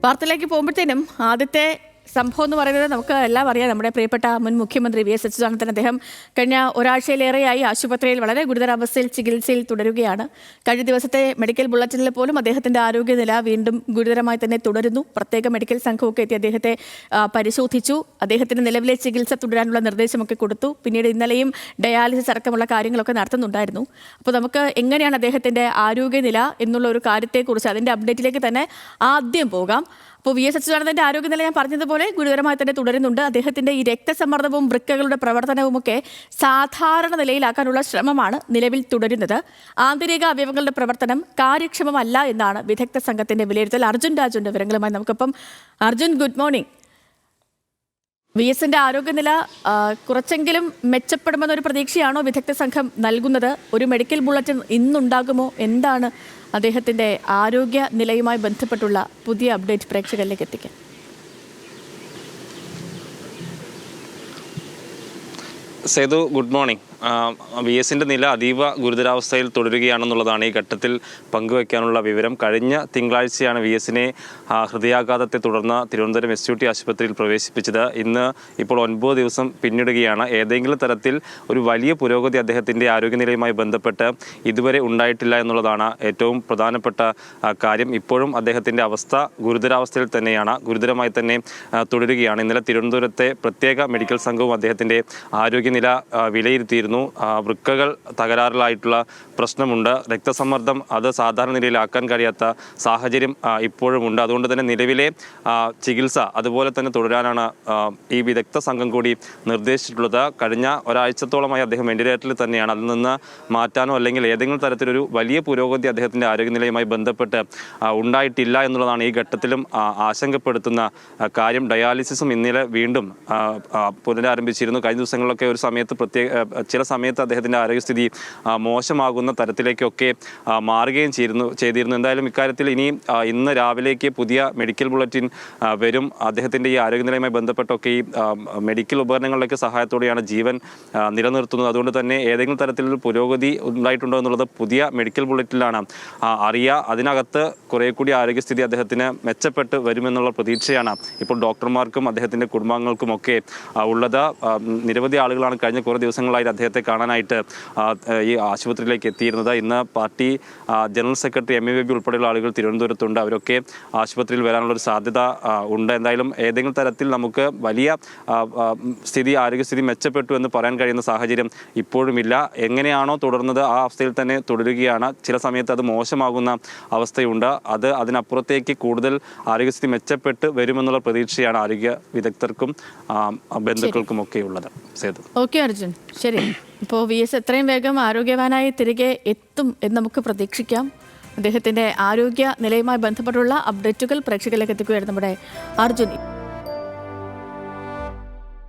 വാർത്തയിലേക്ക് പോകുമ്പോഴത്തേനും ആദ്യത്തെ സംഭവം എന്ന് പറയുന്നത് നമുക്ക് എല്ലാം അറിയാം. നമ്മുടെ പ്രിയപ്പെട്ട മുൻ മുഖ്യമന്ത്രി വി എസ് അച്യുതാനന്ദൻ അദ്ദേഹം കഴിഞ്ഞ ഒരാഴ്ചയിലേറെയായി ആശുപത്രിയിൽ വളരെ ഗുരുതരാവസ്ഥയിൽ ചികിത്സയിൽ തുടരുകയാണ്. കഴിഞ്ഞ ദിവസത്തെ മെഡിക്കൽ ബുള്ളറ്റിനിൽ പോലും അദ്ദേഹത്തിന്റെ ആരോഗ്യനില വീണ്ടും ഗുരുതരമായി തന്നെ തുടരുന്നു. പ്രത്യേക മെഡിക്കൽ സംഘമൊക്കെ എത്തി അദ്ദേഹത്തെ പരിശോധിച്ചു. അദ്ദേഹത്തിന് നിലവിലെ ചികിത്സ തുടരാനുള്ള നിർദ്ദേശമൊക്കെ കൊടുത്തു. പിന്നീട് ഇന്നലെയും ഡയാലിസിസ് അടക്കമുള്ള കാര്യങ്ങളൊക്കെ നടത്തുന്നുണ്ടായിരുന്നു. അപ്പോൾ നമുക്ക് എങ്ങനെയാണ് അദ്ദേഹത്തിന്റെ ആരോഗ്യനില എന്നുള്ള ഒരു കാര്യത്തെക്കുറിച്ച് അതിന്റെ അപ്ഡേറ്റിലേക്ക് തന്നെ ആദ്യം പോകാം. അപ്പോൾ വി എസ് അച്യുതാനന്ദന്റെ ആരോഗ്യനില ഞാൻ പറഞ്ഞതുപോലെ ഗുരുതരമായി തന്നെ തുടരുന്നുണ്ട്. അദ്ദേഹത്തിന്റെ ഈ രക്തസമ്മർദ്ദവും വൃക്കകളുടെ പ്രവർത്തനവുമൊക്കെ സാധാരണ നിലയിലാക്കാനുള്ള ശ്രമമാണ് നിലവിൽ തുടരുന്നത്. ആന്തരിക അവയവങ്ങളുടെ പ്രവർത്തനം കാര്യക്ഷമമല്ല എന്നാണ് വിദഗ്ധ സംഘത്തിന്റെ വിലയിരുത്തൽ. അർജുൻ രാജുവിന്റെ വിവരങ്ങളുമായി നമുക്കിപ്പം. Arjun, good morning. വി എസിന്റെ ആരോഗ്യനില കുറച്ചെങ്കിലും മെച്ചപ്പെടുമെന്നൊരു പ്രതീക്ഷയാണോ വിദഗ്ധ സംഘം നൽകുന്നത്? ഒരു മെഡിക്കൽ ബുള്ളറ്റിൻ ഇന്നുണ്ടാകുമോ? എന്താണ് അദ്ദേഹത്തിന്റെ ആരോഗ്യ നിലയുമായി ബന്ധപ്പെട്ടുള്ള പുതിയ അപ്ഡേറ്റ് പ്രേക്ഷകരിലേക്ക് എത്തിക്കാൻ? Sethu, good morning. വി എസിൻ്റെ നില അതീവ ഗുരുതരാവസ്ഥയിൽ തുടരുകയാണെന്നുള്ളതാണ് ഈ ഘട്ടത്തിൽ പങ്കുവയ്ക്കാനുള്ള വിവരം. കഴിഞ്ഞ തിങ്കളാഴ്ചയാണ് വി എസിനെ ഹൃദയാഘാതത്തെ തുടർന്ന് തിരുവനന്തപുരം SUT ആശുപത്രിയിൽ പ്രവേശിപ്പിച്ചത്. ഇന്ന് ഇപ്പോൾ 9 ദിവസം പിന്നിടുകയാണ്. ഏതെങ്കിലും തരത്തിൽ ഒരു വലിയ പുരോഗതി അദ്ദേഹത്തിൻ്റെ ആരോഗ്യനിലയുമായി ബന്ധപ്പെട്ട് ഇതുവരെ ഉണ്ടായിട്ടില്ല എന്നുള്ളതാണ് ഏറ്റവും പ്രധാനപ്പെട്ട കാര്യം. ഇപ്പോഴും അദ്ദേഹത്തിൻ്റെ അവസ്ഥ ഗുരുതരാവസ്ഥയിൽ തന്നെയാണ്, ഗുരുതരമായി തന്നെ തുടരുകയാണ്. ഇന്നലെ തിരുവനന്തപുരത്തെ പ്രത്യേക മെഡിക്കൽ സംഘവും അദ്ദേഹത്തിൻ്റെ ആരോഗ്യനില വിലയിരുത്തിയിരുന്നു. വൃക്കകൾ തകരാറിലായിട്ടുള്ള പ്രശ്നമുണ്ട്. രക്തസമ്മർദ്ദം അത് സാധാരണ നിലയിലാക്കാൻ കഴിയാത്ത സാഹചര്യം ഇപ്പോഴുമുണ്ട്. അതുകൊണ്ട് തന്നെ നിലവിലെ ചികിത്സ അതുപോലെ തന്നെ തുടരാനാണ് ഈ വിദഗ്ധ സംഘം കൂടി നിർദ്ദേശിച്ചിട്ടുള്ളത്. കഴിഞ്ഞ ഒരാഴ്ചത്തോളമായി അദ്ദേഹം വെന്റിലേറ്ററിൽ തന്നെയാണ്. അതിൽ നിന്ന് മാറ്റാനോ അല്ലെങ്കിൽ ഏതെങ്കിലും തരത്തിലൊരു വലിയ പുരോഗതി അദ്ദേഹത്തിൻ്റെ ആരോഗ്യനിലയുമായി ബന്ധപ്പെട്ട് ഉണ്ടായിട്ടില്ല എന്നുള്ളതാണ് ഈ ഘട്ടത്തിലും ആശങ്കപ്പെടുത്തുന്ന കാര്യം. ഡയാലിസിസും ഇന്നലെ വീണ്ടും പുനരാരംഭിച്ചിരുന്നു. കഴിഞ്ഞ ദിവസങ്ങളിലൊക്കെ ഒരു സമയത്ത് ചില സമയത്ത് അദ്ദേഹത്തിൻ്റെ ആരോഗ്യസ്ഥിതി മോശമാകുന്ന തരത്തിലേക്കൊക്കെ മാറുകയും ചെയ്തിരുന്നു. എന്തായാലും ഇക്കാര്യത്തിൽ ഇന്ന് രാവിലേക്ക് പുതിയ മെഡിക്കൽ ബുള്ളറ്റിൻ വരും. അദ്ദേഹത്തിൻ്റെ ഈ ആരോഗ്യനിലയുമായി ബന്ധപ്പെട്ടൊക്കെ ഈ മെഡിക്കൽ ഉപകരണങ്ങളുടെയൊക്കെ സഹായത്തോടെയാണ് ജീവൻ നിലനിർത്തുന്നത്. അതുകൊണ്ട് തന്നെ ഏതെങ്കിലും തരത്തിലൊരു പുരോഗതി ഉണ്ടായിട്ടുണ്ടോ എന്നുള്ളത് പുതിയ മെഡിക്കൽ ബുള്ളറ്റിലാണ് അറിയുക. അതിനകത്ത് കുറേ കൂടി ആരോഗ്യസ്ഥിതി അദ്ദേഹത്തിന് മെച്ചപ്പെട്ട് വരുമെന്നുള്ള പ്രതീക്ഷയാണ് ഇപ്പോൾ ഡോക്ടർമാർക്കും അദ്ദേഹത്തിൻ്റെ കുടുംബാംഗങ്ങൾക്കുമൊക്കെ ഉള്ളത്. നിരവധി ആളുകളാണ് കഴിഞ്ഞ കുറേ ദിവസങ്ങളായി അദ്ദേഹത്തെ കാണാനായിട്ട് ഈ ആശുപത്രിയിലേക്ക് എത്തിയിരുന്നത്. ഇന്ന് party general secretary MA baby ഉൾപ്പെടെയുള്ള ആളുകൾ തിരുവനന്തപുരത്തുണ്ട്. അവരൊക്കെ ആശുപത്രിയിൽ വരാനുള്ളൊരു സാധ്യത ഉണ്ട്. എന്തായാലും ഏതെങ്കിലും തരത്തിൽ നമുക്ക് വലിയ ആരോഗ്യസ്ഥിതി മെച്ചപ്പെട്ടു എന്ന് പറയാൻ കഴിയുന്ന സാഹചര്യം ഇപ്പോഴുമില്ല. എങ്ങനെയാണോ തുടർന്നത് ആ അവസ്ഥയിൽ തന്നെ തുടരുകയാണ്. ചില സമയത്ത് അത് മോശമാകുന്ന അവസ്ഥയുണ്ട്. അതിനപ്പുറത്തേക്ക് കൂടുതൽ ആരോഗ്യസ്ഥിതി മെച്ചപ്പെട്ട് വരുമെന്നുള്ള പ്രതീക്ഷയാണ് ആരോഗ്യ വിദഗ്ധർക്കും ബന്ധുക്കൾക്കും ഒക്കെ ഉള്ളത്. ഓക്കെ അർജുൻ, ശരി. ഇപ്പോൾ വി എസ് എത്രയും വേഗം ആരോഗ്യവാനായി തിരികെ എത്തും എന്ന് നമുക്ക് പ്രതീക്ഷിക്കാം. അദ്ദേഹത്തിൻ്റെ ആരോഗ്യ നിലയുമായി ബന്ധപ്പെട്ടുള്ള അപ്ഡേറ്റുകൾ പ്രേക്ഷകരിലേക്ക് എത്തിക്കുകയായിരുന്നു നമ്മുടെ അർജുൻ.